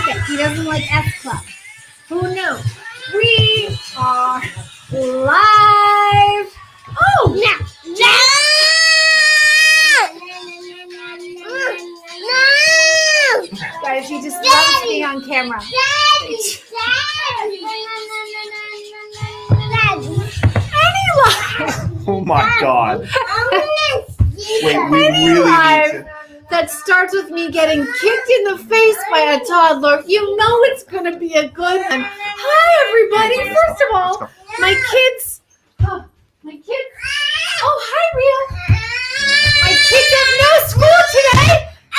it. He doesn't like S Club. Who knew? We are live. Oh, No. guys, he just loves being on camera. Oh my God. Wait, we Any really live need to. that starts with me getting kicked in the face by a toddler, you know it's going to be a good one. Hi, everybody. First of all, my kids. Oh, hi, Rio. My kids have no school today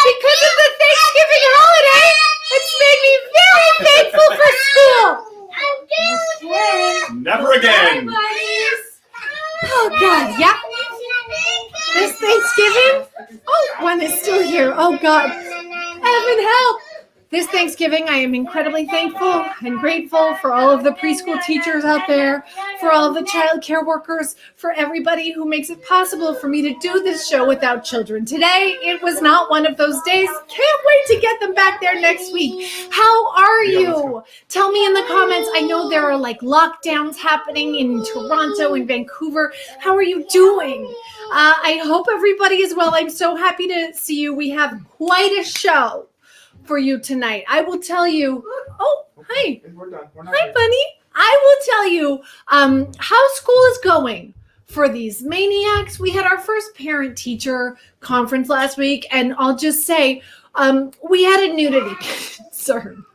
because of the Thanksgiving holiday. It's made me very thankful for school. Okay. Never again. Hi, buddies. Oh, God. Yep. This Thanksgiving? Oh, one is still here. Oh, God. Heaven help. This Thanksgiving, I am incredibly thankful and grateful for all of the preschool teachers out there, for all of the child care workers, for everybody who makes it possible for me to do this show without children. Today, it was not one of those days. Can't wait to get them back there next week. How are you? Tell me in the comments. I know there are like lockdowns happening in Toronto and Vancouver. How are you doing? I hope everybody is well. I'm so happy to see you. We have quite a show for you tonight. I will tell you. Oh, hi. We're done. Hi, Bunny. I will tell you how school is going for these maniacs. We had our first parent-teacher conference last week, and I'll just say we had a nudity concern.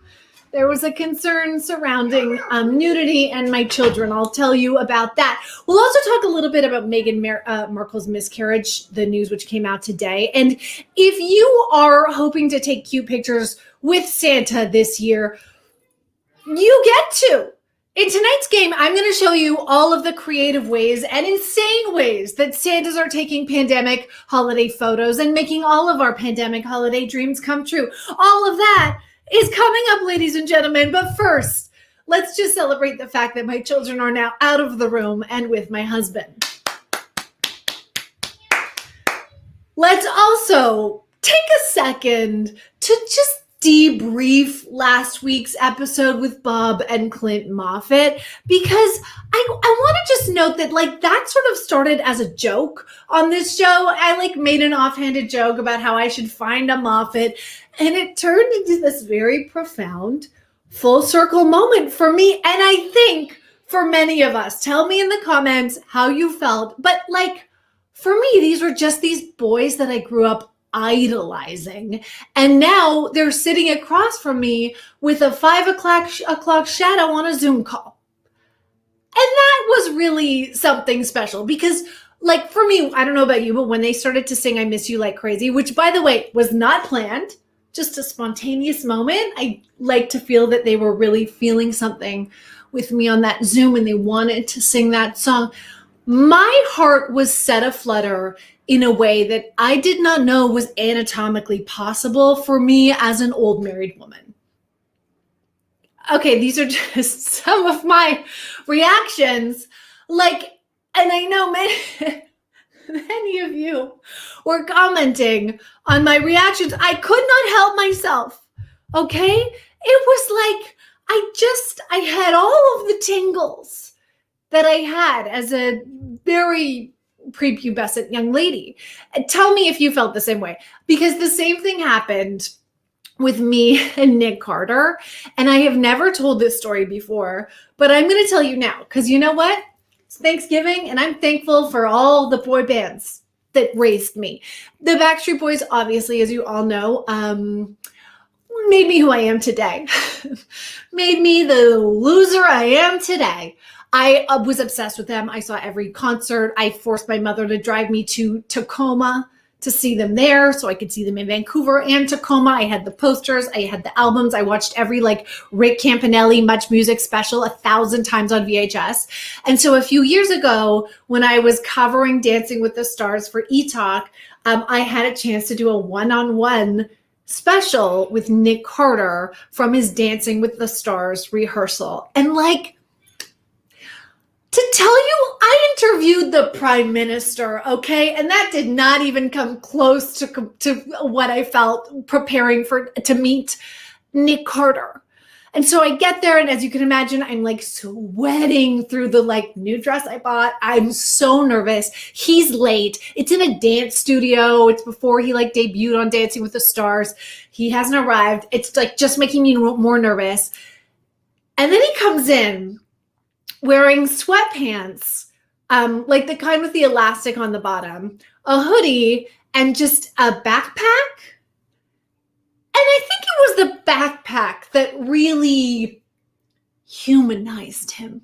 There was a concern surrounding nudity and my children. I'll tell you about that. We'll also talk a little bit about Meghan Markle's miscarriage, the news which came out today. And if you are hoping to take cute pictures with Santa this year, you get to. In tonight's game, I'm going to show you all of the creative ways and insane ways that Santas are taking pandemic holiday photos and making all of our pandemic holiday dreams come true. All of that is coming up, ladies and gentlemen. But first, let's just celebrate the fact that my children are now out of the room and with my husband. Let's also take a second to just debrief last week's episode with Bob and Clint Moffat, because I want to just note that that sort of started as a joke on this show. I made an offhanded joke about how I should find a Moffat, and it turned into this very profound full circle moment for me, and I think for many of us. Tell me in the comments how you felt, but for me, these were just these boys that I grew up idolizing, and now they're sitting across from me with a 5 o'clock shadow on a Zoom call. And that was really something special because for me, I don't know about you, but when they started to sing I Miss You Like Crazy, which by the way was not planned, just a spontaneous moment, I like to feel that they were really feeling something with me on that Zoom and they wanted to sing that song. My heart was set aflutter in a way that I did not know was anatomically possible for me as an old married woman. Okay, these are just some of my reactions. And I know many of you were commenting on my reactions. I could not help myself, okay? It was I had all of the tingles that I had as a very prepubescent young lady. Tell me if you felt the same way, because the same thing happened with me and Nick Carter. And I have never told this story before, but I'm going to tell you now, because you know what? It's Thanksgiving and I'm thankful for all the boy bands that raised me. The Backstreet Boys, obviously, as you all know, made me who I am today. Made me the loser I am today. I was obsessed with them. I saw every concert. I forced my mother to drive me to Tacoma to see them there so I could see them in Vancouver and Tacoma. I had the posters. I had the albums. I watched every Rick Campanelli Much Music special 1,000 times on VHS. And so a few years ago, when I was covering Dancing with the Stars for eTalk, I had a chance to do a one-on-one special with Nick Carter from his Dancing with the Stars rehearsal. And to tell you, I interviewed the prime minister, okay? And that did not even come close to what I felt preparing to meet Nick Carter. And so I get there, and as you can imagine, I'm like sweating through the like new dress I bought. I'm so nervous. He's late. It's in a dance studio. It's before he like debuted on Dancing with the Stars. He hasn't arrived. It's like just making me more nervous. And then he comes in wearing sweatpants, like the kind with the elastic on the bottom, a hoodie, and just a backpack. And I think it was the backpack that really humanized him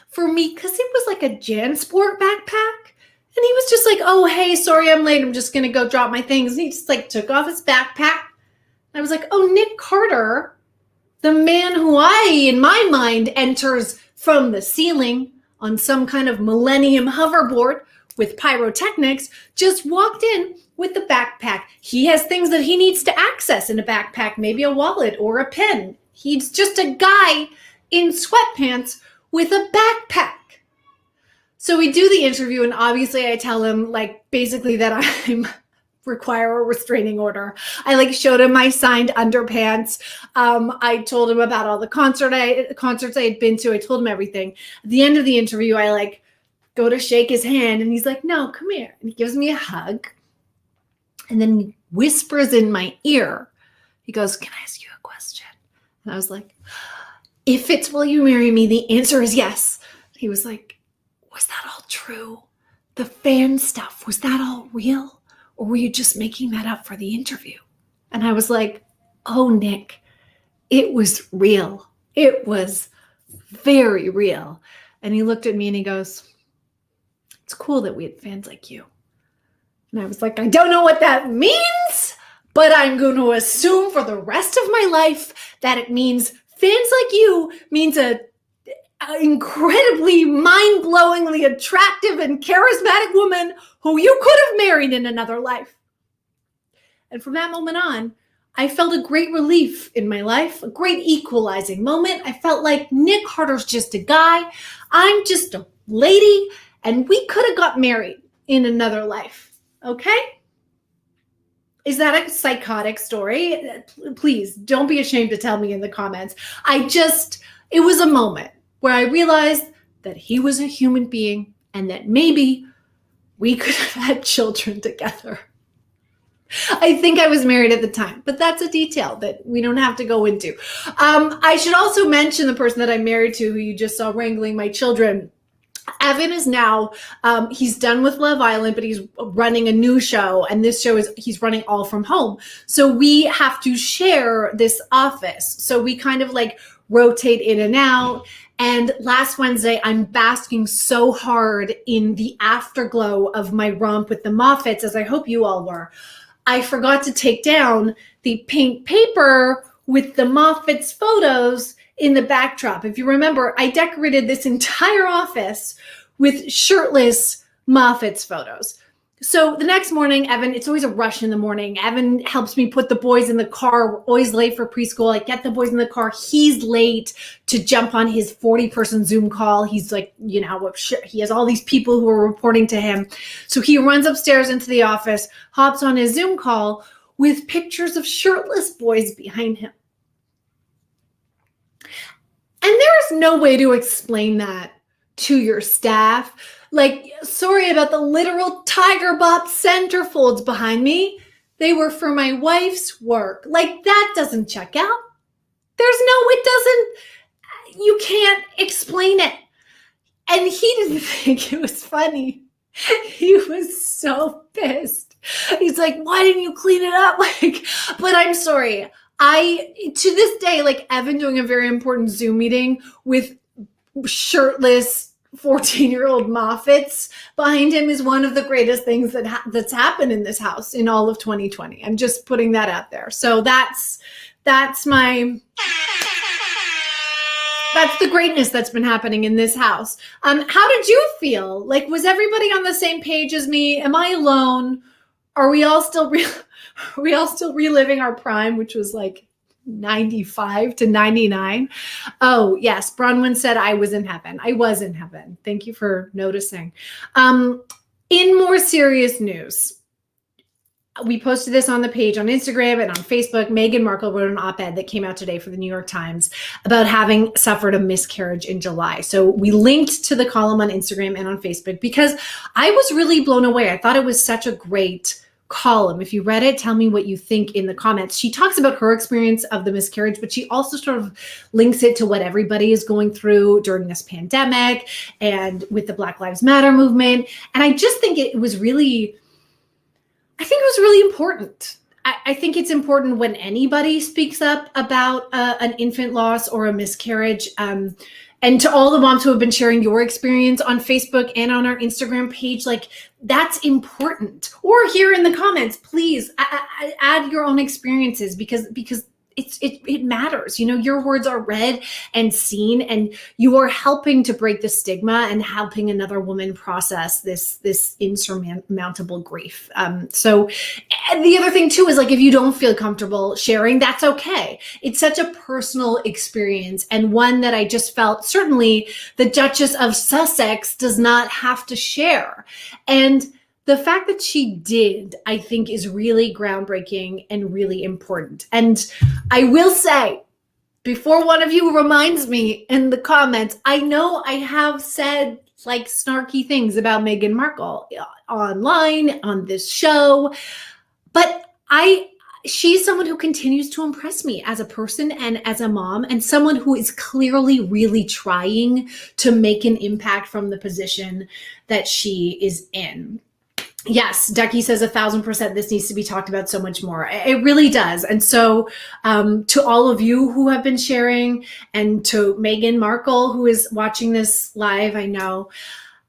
for me, because it was like a JanSport backpack. And he was just like, oh, hey, sorry, I'm late. I'm just going to go drop my things. And he just like took off his backpack. And I was like, oh, Nick Carter, the man who in my mind, enters from the ceiling on some kind of millennium hoverboard with pyrotechnics, just walked in with the backpack. He has things that he needs to access in a backpack, maybe a wallet or a pen. He's just a guy in sweatpants with a backpack. So we do the interview, and obviously I tell him like basically that I'm require a restraining order. I like showed him my signed underpants. I told him about all the concerts I had been to. I told him everything. At the end of the interview, I like go to shake his hand, and he's like, no, come here. And he gives me a hug. And then he whispers in my ear. He goes, can I ask you a question? And I was like, if it's will you marry me, the answer is yes. He was like, was that all true? The fan stuff, was that all real? Or were you just making that up for the interview? And I was like, oh, Nick, it was real. It was very real. And he looked at me and he goes, it's cool that we had fans like you. And I was like, I don't know what that means, but I'm going to assume for the rest of my life that it means fans like you means a incredibly mind-blowingly attractive and charismatic woman who you could have married in another life. And from that moment on, I felt a great relief in my life, a great equalizing moment. I felt like Nick Carter's just a guy. I'm just a lady, and we could have got married in another life. Okay? Is that a psychotic story? Please don't be ashamed to tell me in the comments. It was a moment where I realized that he was a human being and that maybe we could have had children together. I think I was married at the time, but that's a detail that we don't have to go into. I should also mention the person that I'm married to, who you just saw wrangling my children. Evan is now, he's done with Love Island, but he's running a new show. And this show he's running all from home. So we have to share this office. So we kind of like rotate in and out. And last Wednesday, I'm basking so hard in the afterglow of my romp with the Moffats, as I hope you all were. I forgot to take down the pink paper with the Moffats photos in the backdrop. If you remember, I decorated this entire office with shirtless Moffats photos. So the next morning, Evan, it's always a rush in the morning. Evan helps me put the boys in the car. We're always late for preschool. I get the boys in the car. He's late to jump on his 40-person Zoom call. He's like, he has all these people who are reporting to him. So he runs upstairs into the office, hops on his Zoom call with pictures of shirtless boys behind him. And there is no way to explain that to your staff. Like, sorry about the literal tiger bop centerfolds behind me. They were for my wife's work. Like, that doesn't check out. You can't explain it. And he didn't think it was funny. He was so pissed. He's like, why didn't you clean it up? But I'm sorry. To this day, like Evan doing a very important Zoom meeting with shirtless 14-year-old Moffats behind him is one of the greatest things that's happened in this house in all of 2020. I'm just putting that out there. So that's the greatness that's been happening in this house. How did you feel? Like, was everybody on the same page as me? Am I alone? Are we all still reliving our prime, which was like 95 to 99? Oh, yes. Bronwyn said I was in heaven. I was in heaven. Thank you for noticing. In more serious news, we posted this on the page on Instagram and on Facebook. Meghan Markle wrote an op-ed that came out today for the New York Times about having suffered a miscarriage in July. So we linked to the column on Instagram and on Facebook because I was really blown away. I thought it was such a great column. If you read it, tell me what you think in the comments. She talks about her experience of the miscarriage, but she also sort of links it to what everybody is going through during this pandemic and with the Black Lives Matter movement. And I just think it was really important. I think it's important when anybody speaks up about an infant loss or a miscarriage. And to all the moms who have been sharing your experience on Facebook and on our Instagram page, like that's important. Or here in the comments, please add your own experiences because it matters. You know, your words are read and seen, and you are helping to break the stigma and helping another woman process this insurmountable grief. So the other thing too is like, if you don't feel comfortable sharing, that's okay. It's such a personal experience, and one that I just felt certainly the Duchess of Sussex does not have to share. And the fact that she did, I think, is really groundbreaking and really important. And I will say, before one of you reminds me in the comments, I know I have said like snarky things about Meghan Markle online on this show, but she's someone who continues to impress me as a person and as a mom, and someone who is clearly really trying to make an impact from the position that she is in. Yes, Ducky says 1,000% this needs to be talked about so much more. It really does. And so to all of you who have been sharing, and to Meghan Markle who is watching this live, I know,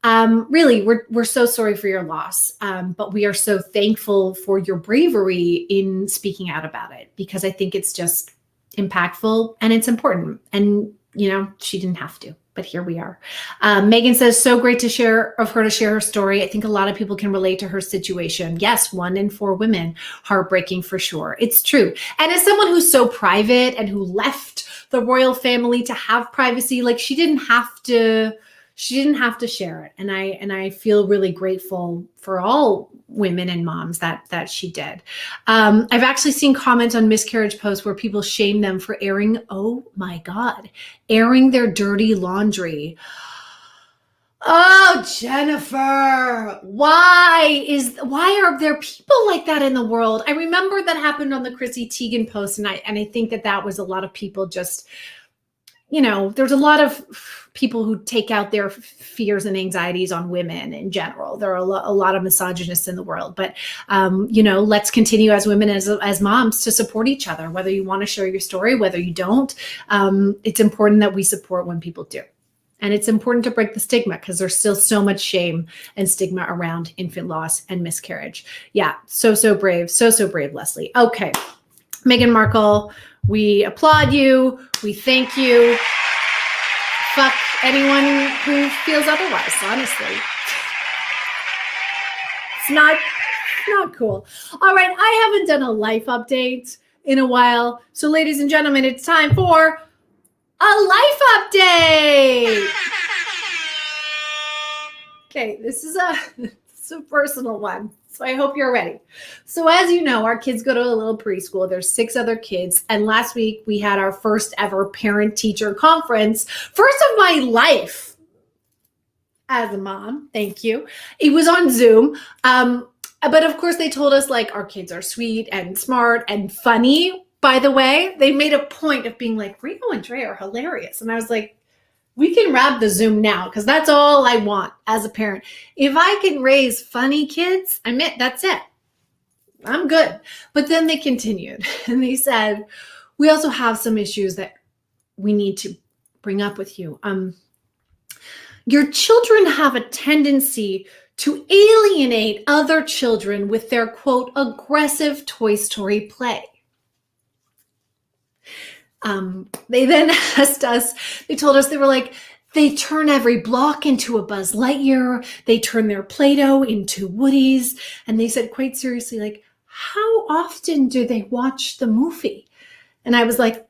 really, we're so sorry for your loss. But we are so thankful for your bravery in speaking out about it, because I think it's just impactful and it's important. And, you know, she didn't have to. But here we are. Megan says, so great to share her story. I think a lot of people can relate to her situation. Yes, 1 in 4 women, heartbreaking for sure. It's true. And as someone who's so private and who left the royal family to have privacy, like she didn't have to share it. And I feel really grateful for all women and moms that she did. I've actually seen comments on miscarriage posts where people shame them for airing their dirty laundry. Oh, Jennifer, why are there people like that in the world? I remember that happened on the Chrissy Teigen post, and I think that was a lot of people just, you know, there's a lot of people who take out their fears and anxieties on women in general. There are a lot of misogynists in the world, but you know, let's continue as women, as moms, to support each other, whether you want to share your story, whether you don't. It's important that we support when people do. And it's important to break the stigma, because there's still so much shame and stigma around infant loss and miscarriage. Yeah, so brave, so brave, Leslie. Okay, Meghan Markle, we applaud you. We thank you. Fuck anyone who feels otherwise, honestly. It's not cool. All right, I haven't done a life update in a while. So ladies and gentlemen, it's time for a life update. Okay, this is a personal one, so I hope you're ready. So as you know, our kids go to a little preschool. There's 6 other kids, and last week we had our first ever parent-teacher conference. First of my life as a mom, thank you. It was on Zoom, but of course they told us like our kids are sweet and smart and funny. By the way, they made a point of being like, Rico and Dre are hilarious, and I was like, we can wrap the Zoom now, because that's all I want as a parent. If I can raise funny kids, that's it. I'm good. But then they continued and they said, we also have some issues that we need to bring up with you. Your children have a tendency to alienate other children with their, quote, aggressive Toy Story play. They then asked us, they told us, they were like, they turn every block into a Buzz Lightyear. They turn their Play-Doh into Woodies. And they said quite seriously, like, how often do they watch the movie? And I was like,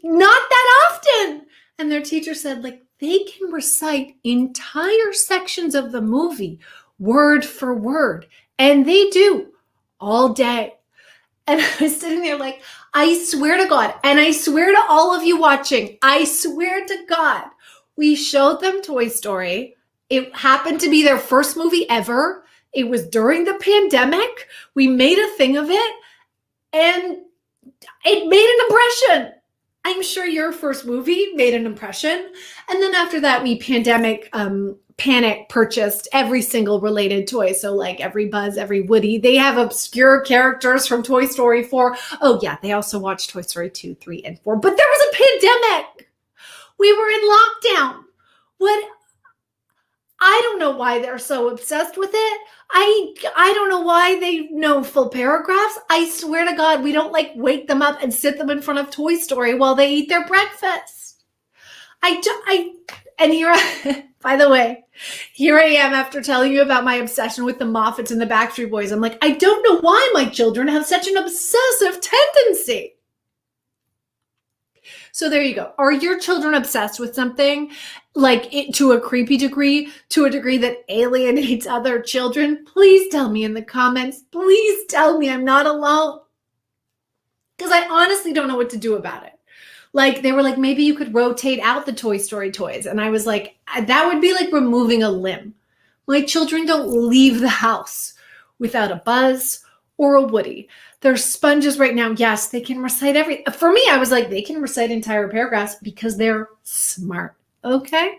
not that often. And their teacher said, like, they can recite entire sections of the movie word for word. And they do all day. And I was sitting there like, I swear to God, and I swear to all of you watching, I swear to God, we showed them Toy Story. It happened to be their first movie ever. It was during the pandemic. We made a thing of it, and it made an impression. I'm sure your first movie made an impression. And then after that, we panic purchased every single related toy. So like every Buzz, every Woody, they have obscure characters from Toy Story 4. Oh yeah, they also watched Toy Story 2, 3, and 4. But there was a pandemic. We were in lockdown. I don't know why they're so obsessed with it. I don't know why they know full paragraphs. I swear to God, we don't like wake them up and sit them in front of Toy Story while they eat their breakfast. And here, by the way, here I am after telling you about my obsession with the Moffats and the Backstreet Boys. I'm like, I don't know why my children have such an obsessive tendency. So there you go. Are your children obsessed with something like it to a creepy degree, to a degree that alienates other children? Please tell me in the comments. Please tell me I'm not alone. Because I honestly don't know what to do about it. Like they were like, maybe you could rotate out the Toy Story toys. And I was like, that would be like removing a limb. My children don't leave the house without a Buzz or a Woody. They're sponges right now. Yes, they can recite everything. For me, I was like, they can recite entire paragraphs because they're smart. Okay.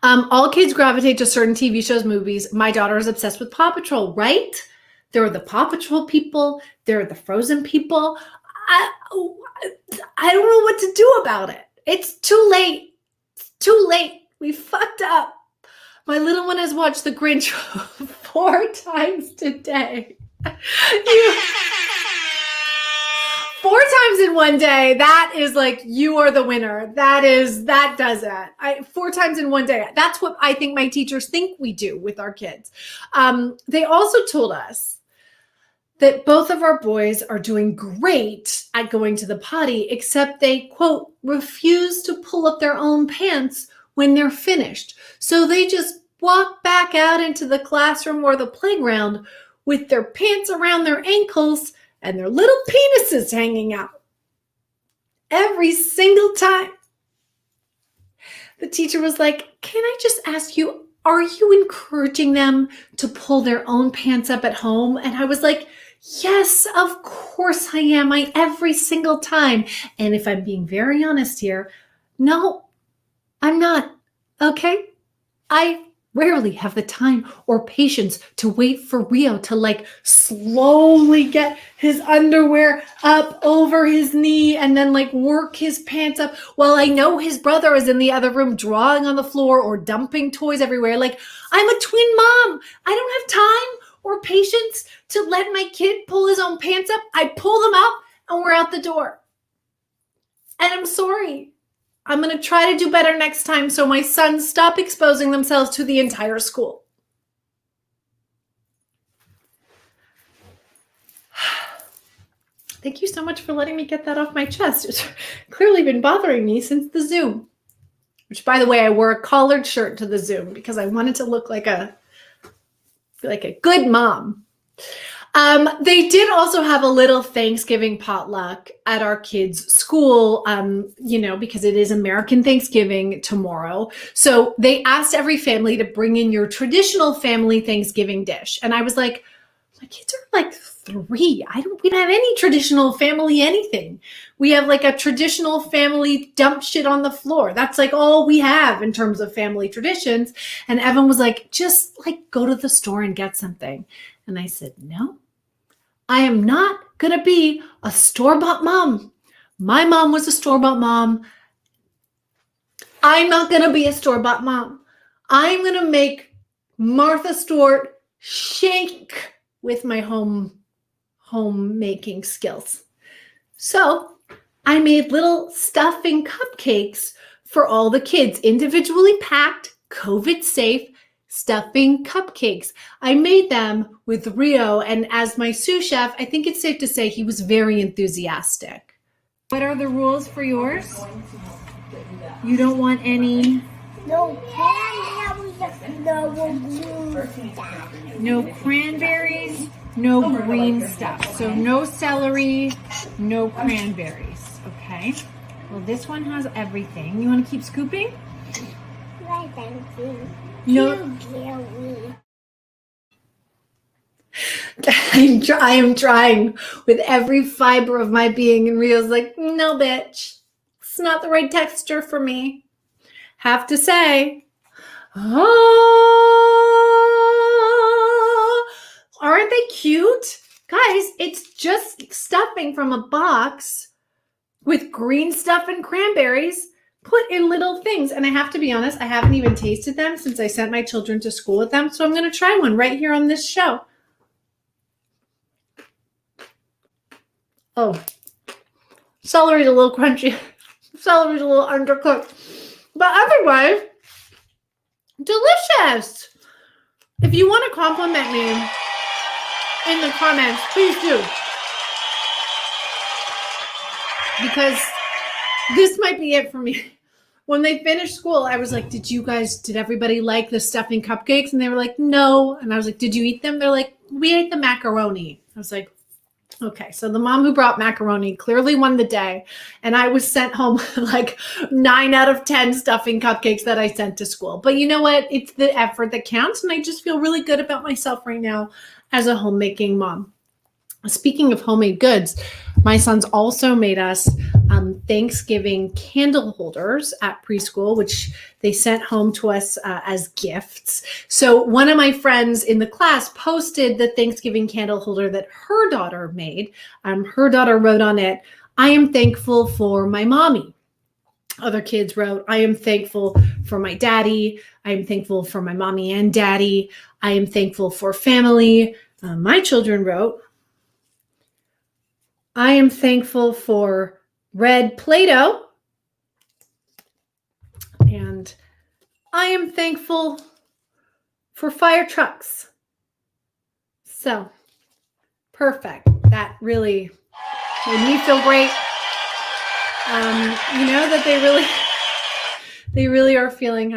All kids gravitate to certain TV shows, movies. My daughter is obsessed with Paw Patrol, right? There are the Paw Patrol people. There are the Frozen people. I don't know what to do about it. It's too late. It's too late. We fucked up. My little one has watched The Grinch 4 times today. 4 times in one day. That is like, you are the winner. That does it. 4 times in one day. That's what I think my teachers think we do with our kids. They also told us that both of our boys are doing great at going to the potty, except they, quote, refuse to pull up their own pants when they're finished. So they just walk back out into the classroom or the playground with their pants around their ankles and their little penises hanging out. Every single time. The teacher was like, can I just ask you, are you encouraging them to pull their own pants up at home? And I was like, yes, of course I am. Every single time. And if I'm being very honest here, no, I'm not. Okay? I rarely have the time or patience to wait for Rio to like slowly get his underwear up over his knee and then like work his pants up while I know his brother is in the other room drawing on the floor or dumping toys everywhere. Like, I'm a twin mom. I don't have time or patience to let my kid pull his own pants up. I pull them up and we're out the door. And I'm sorry. I'm going to try to do better next time so my sons stop exposing themselves to the entire school. Thank you so much for letting me get that off my chest. It's clearly been bothering me since the Zoom. Which, by the way, I wore a collared shirt to the Zoom because I wanted to look like a good mom. They did also have a little Thanksgiving potluck at our kids' school, because it is American Thanksgiving tomorrow. So they asked every family to bring in your traditional family Thanksgiving dish. And I was like, my kids are like 3. We don't have any traditional family anything. We have like a traditional family dump shit on the floor. That's like all we have in terms of family traditions. And Evan was like, just like go to the store and get something. And I said, no, I am not going to be a store-bought mom. My mom was a store-bought mom. I'm not going to be a store-bought mom. I'm going to make Martha Stewart shake with my homemaking skills. So I made little stuffing cupcakes for all the kids, individually packed, COVID-safe, stuffing cupcakes. I made them with Rio, and as my sous chef, I think it's safe to say he was very enthusiastic. What are the rules for yours? You don't want any? No cranberries, no green stuff. So no celery, no cranberries. Okay. Well, this one has everything. You want to keep scooping? No. I am trying with every fiber of my being, and Rio's like, no, bitch. It's not the right texture for me. Have to say. Oh, aren't they cute? Guys, it's just stuffing from a box with green stuff and cranberries put in little things. And I have to be honest, I haven't even tasted them since I sent my children to school with them. So I'm going to try one right here on this show. Oh, celery's a little crunchy. Celery's a little undercooked. But otherwise, delicious. If you want to compliment me in the comments, please do. Because this might be it for me. When they finished school, I was like, did everybody like the stuffing cupcakes? And they were like, no. And I was like, did you eat them? They're like, we ate the macaroni. I was like, okay. So the mom who brought macaroni clearly won the day. And I was sent home like 9 out of 10 stuffing cupcakes that I sent to school. But you know what? It's the effort that counts. And I just feel really good about myself right now as a homemaking mom. Speaking of homemade goods, my sons also made us Thanksgiving candle holders at preschool, which they sent home to us as gifts. So one of my friends in the class posted the Thanksgiving candle holder that her daughter made. Her daughter wrote on it, I am thankful for my mommy. Other kids wrote, I am thankful for my daddy. I am thankful for my mommy and daddy. I am thankful for family. My children wrote, I am thankful for red Play-Doh, and I am thankful for fire trucks. So, perfect. That really made me feel great. You know that they really are feeling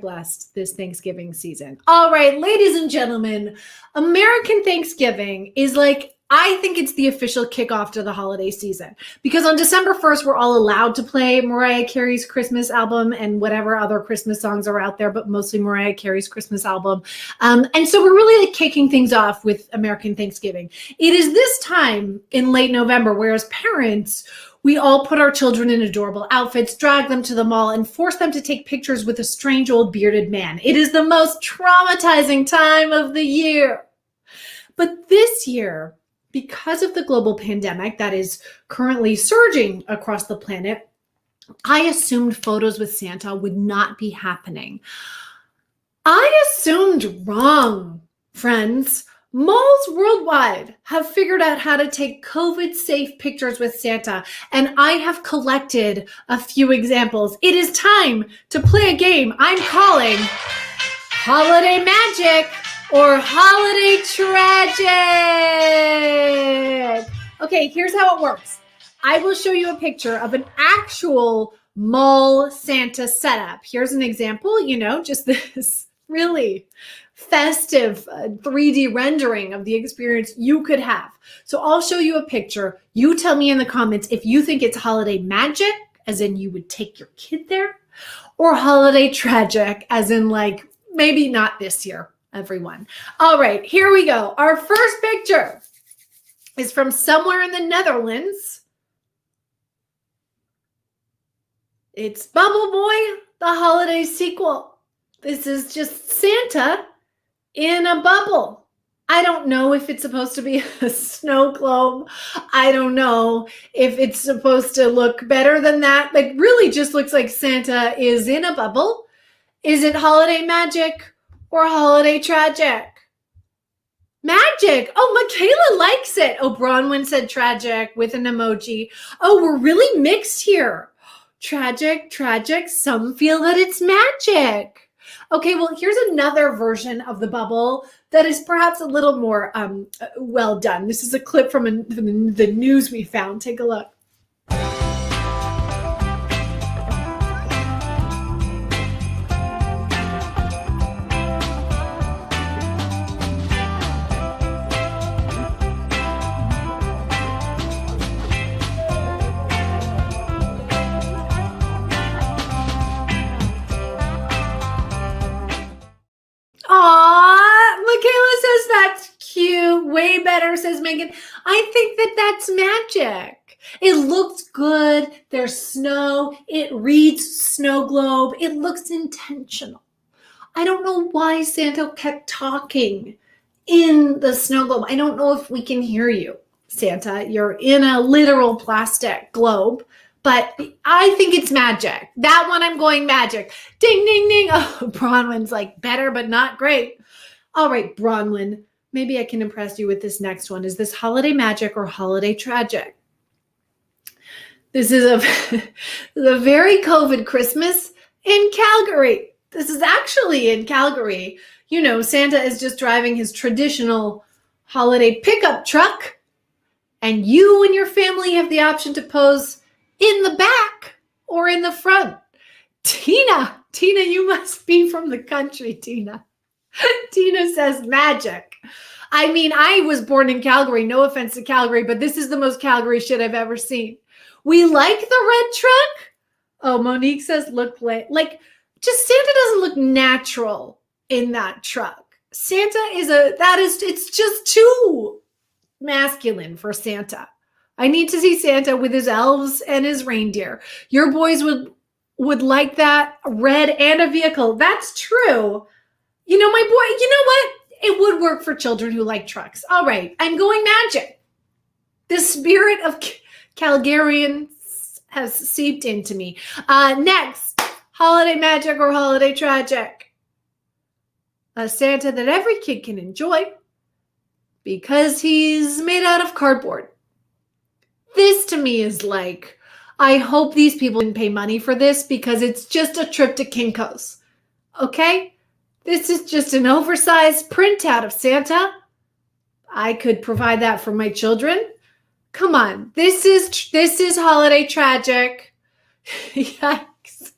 #blessed this Thanksgiving season. All right, ladies and gentlemen, American Thanksgiving is like, I think it's the official kickoff to the holiday season, because on December 1st, we're all allowed to play Mariah Carey's Christmas album and whatever other Christmas songs are out there, but mostly Mariah Carey's Christmas album. And so we're really like kicking things off with American Thanksgiving. It is this time in late November, where as parents, we all put our children in adorable outfits, drag them to the mall, and force them to take pictures with a strange old bearded man. It is the most traumatizing time of the year. But this year, because of the global pandemic that is currently surging across the planet, I assumed photos with Santa would not be happening. I assumed wrong, friends. Malls worldwide have figured out how to take COVID-safe pictures with Santa, and I have collected a few examples. It is time to play a game I'm calling Holiday Magic or Holiday Tragic. Okay, here's how it works. I will show you a picture of an actual mall Santa setup. Here's an example, just this really festive 3D rendering of the experience you could have. So I'll show you a picture. You tell me in the comments if you think it's holiday magic, as in you would take your kid there, or holiday tragic, as in like maybe not this year, everyone. All right, here we go. Our first picture is from somewhere in the Netherlands. It's Bubble Boy, the holiday sequel. This is just Santa in a bubble. I don't know if it's supposed to be a snow globe. I don't know if it's supposed to look better than that. Like, really just looks like Santa is in a bubble. Is it holiday magic or holiday tragic? Magic. Oh, Michaela likes it. Oh, Bronwyn said tragic with an emoji. Oh, we're really mixed here. Tragic, tragic. Some feel that it's magic. Okay, well, here's another version of the bubble that is perhaps a little more well done. This is a clip from the news we found. Take a look. way better, says Megan. I think that that's magic. It looks good. There's snow. It reads snow globe. It looks intentional. I don't know why Santa kept talking in the snow globe. I don't know if we can hear you, Santa. You're in a literal plastic globe, but I think it's magic. That one I'm going magic. Ding, ding, ding. Oh, Bronwyn's like better, but not great. All right, Bronwyn, maybe I can impress you with this next one. Is this holiday magic or holiday tragic? This is a very COVID Christmas in Calgary. This is actually in Calgary. You know, Santa is just driving his traditional holiday pickup truck, and you and your family have the option to pose in the back or in the front. Tina, you must be from the country, Tina. Tina says magic. I mean, I was born in Calgary. No offense to Calgary, but this is the most Calgary shit I've ever seen. We like the red truck. Oh, Monique says look like just Santa doesn't look natural in that truck. Santa it's just too masculine for Santa. I need to see Santa with his elves and his reindeer. Your boys would like that red and a vehicle. That's true. You know, my boy, you know what? It would work for children who like trucks. All right, I'm going magic. The spirit of Calgarians has seeped into me. Next, holiday magic or holiday tragic? A Santa that every kid can enjoy because he's made out of cardboard. This to me is like, I hope these people didn't pay money for this because it's just a trip to Kinko's. Okay? This is just an oversized printout of Santa. I could provide that for my children. Come on. This is holiday tragic. Yikes.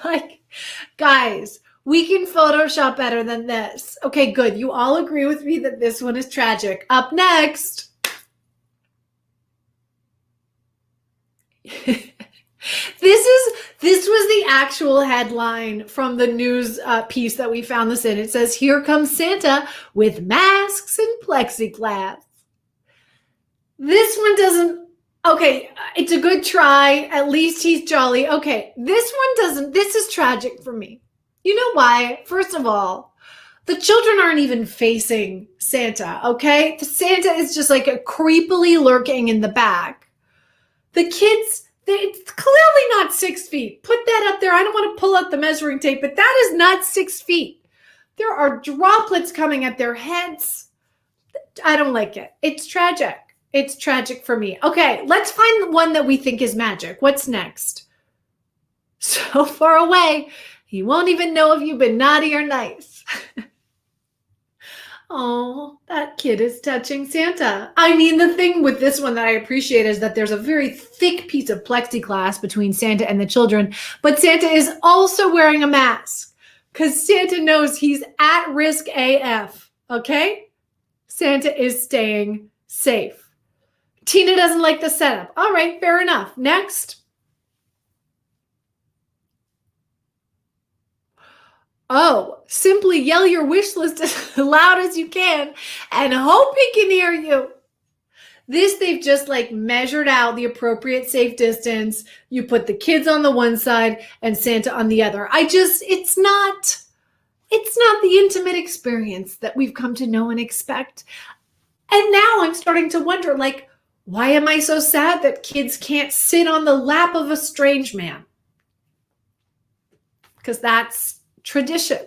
Like, guys, we can Photoshop better than this. Okay, good. You all agree with me that this one is tragic. Up next. This was the actual headline from the news piece that we found this in. It says, "Here comes Santa with masks and plexiglass." This one doesn't, okay, it's a good try. At least he's jolly. Okay, this one doesn't, this is tragic for me. You know why? First of all, the children aren't even facing Santa, okay? Santa is just like a creepily lurking in the back. The kids, it's clearly not 6 feet. Put that up there. I don't want to pull out the measuring tape, but that is not 6 feet. There are droplets coming at their heads. I don't like it. It's tragic. It's tragic for me. Okay, let's find the one that we think is magic. What's next? So far away, he won't even know if you've been naughty or nice. Oh, that kid is touching Santa. I mean, the thing with this one that I appreciate is that there's a very thick piece of plexiglass between Santa and the children, but Santa is also wearing a mask because Santa knows he's at risk AF, okay? Santa is staying safe. Tina doesn't like the setup. All right, fair enough. Next. Oh, simply yell your wish list as loud as you can and hope he can hear you. This, they've just like measured out the appropriate safe distance. You put the kids on the one side and Santa on the other. It's not the intimate experience that we've come to know and expect. And now I'm starting to wonder, like, why am I so sad that kids can't sit on the lap of a strange man? Because that's tradition.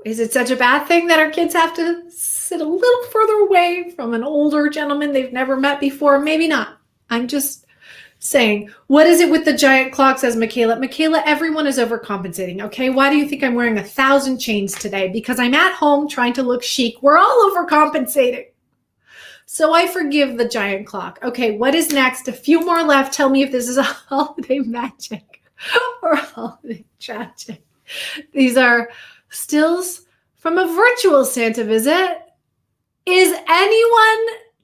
Is it such a bad thing that our kids have to sit a little further away from an older gentleman they've never met before? Maybe not. I'm just saying. What is it with the giant clock, says Michaela. Michaela, everyone is overcompensating, okay? Why do you think I'm wearing 1,000 chains today? Because I'm at home trying to look chic. We're all overcompensating. So I forgive the giant clock. Okay, what is next? A few more left. Tell me if this is a holiday magic or a holiday tragic. These are stills from a virtual Santa visit.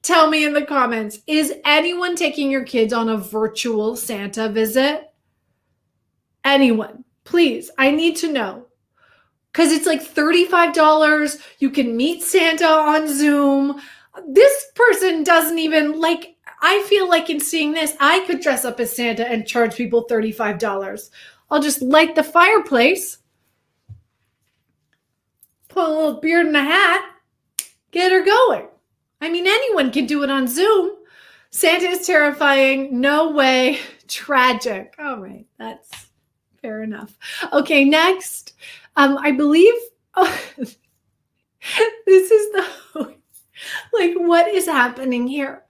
Tell me in the comments, is anyone taking your kids on a virtual Santa visit? Anyone, please, I need to know. because it's like $35. You can meet Santa on Zoom. This person doesn't even like, I feel like in seeing this, I could dress up as Santa and charge people $35. I'll just light the fireplace, put a little beard and a hat, get her going. I mean, anyone can do it on Zoom. Santa is terrifying. No way. Tragic. All right. That's fair enough. Okay, next. I believe this is the, like, what is happening here?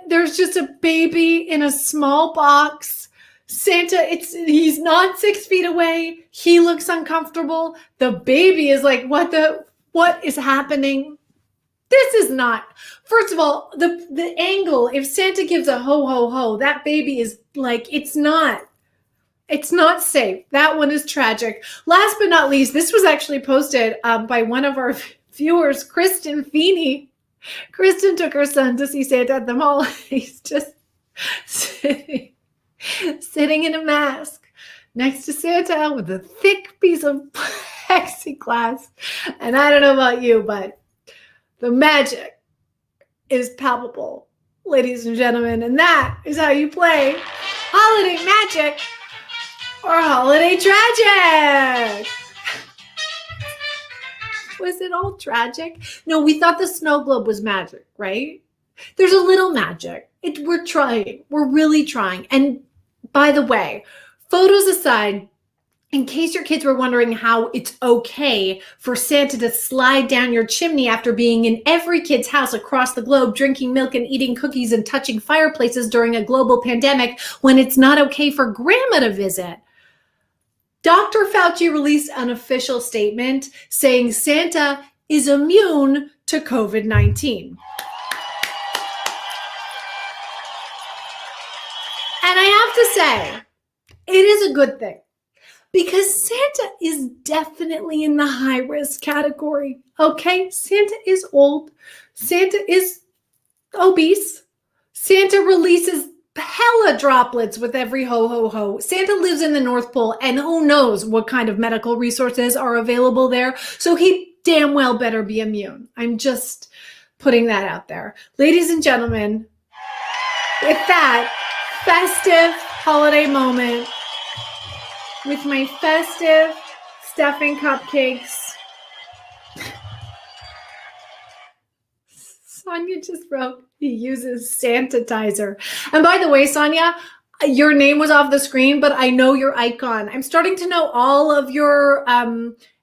There's just a baby in a small box. Santa, he's not 6 feet away. He looks uncomfortable. The baby is like, what is happening? This is not, first of all, the angle, if Santa gives a ho, ho, ho, that baby is like, it's not safe. That one is tragic. Last but not least, this was actually posted by one of our viewers, Kristen Feeney. Kristen took her son to see Santa at the mall. He's just sitting in a mask next to Santa with a thick piece of plexiglass. And I don't know about you, but the magic is palpable, ladies and gentlemen. And that is how you play holiday magic or holiday tragic. Was it all tragic? No, we thought the snow globe was magic, right? There's a little magic. We're trying. We're really trying. And by the way, photos aside, in case your kids were wondering how it's okay for Santa to slide down your chimney after being in every kid's house across the globe, drinking milk and eating cookies and touching fireplaces during a global pandemic, when it's not okay for grandma to visit, Dr. Fauci released an official statement saying Santa is immune to COVID-19. And I have to say, it is a good thing, because Santa is definitely in the high risk category. Okay, Santa is old. Santa is obese. Santa releases hella droplets with every ho, ho, ho. Santa lives in the North Pole, and who knows what kind of medical resources are available there. So he damn well better be immune. I'm just putting that out there. Ladies and gentlemen, with that festive holiday moment, with my festive stuffing cupcakes, Sonia just wrote, he uses Santitizer. And by the way, Sonia, your name was off the screen, but I know your icon. I'm starting to know all of your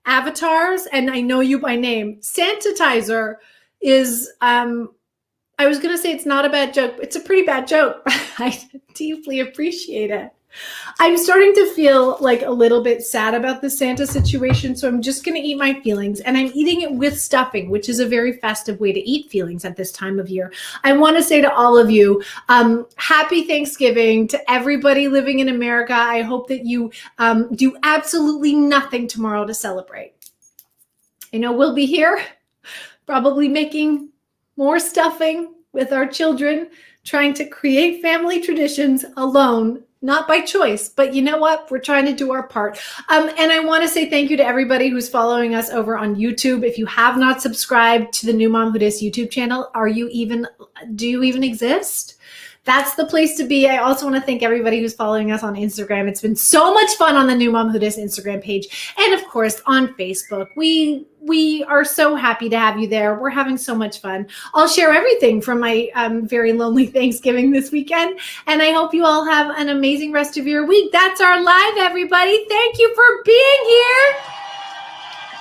avatars, and I know you by name. Santitizer is, I was going to say it's not a bad joke, but it's a pretty bad joke. I deeply appreciate it. I'm starting to feel like a little bit sad about the Santa situation, so I'm just going to eat my feelings, and I'm eating it with stuffing, which is a very festive way to eat feelings at this time of year. I want to say to all of you, happy Thanksgiving to everybody living in America. I hope that you do absolutely nothing tomorrow to celebrate. I know we'll be here probably making more stuffing with our children, trying to create family traditions alone. Not by choice, but you know what? We're trying to do our part. And I want to say thank you to everybody who's following us over on YouTube. If you have not subscribed to the New Mom Who Dis YouTube channel, do you even exist? That's the place to be. I also want to thank everybody who's following us on Instagram. It's been so much fun on the New Mom Who Dis Instagram page. And of course, on Facebook. We are so happy to have you there. We're having so much fun. I'll share everything from my very lonely Thanksgiving this weekend. And I hope you all have an amazing rest of your week. That's our live, everybody. Thank you for being here.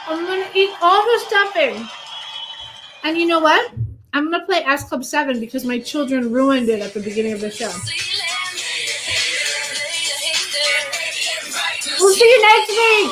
I'm going to eat all the stuffing. And you know what? I'm going to play S Club 7 because my children ruined it at the beginning of the show. We'll see you next week.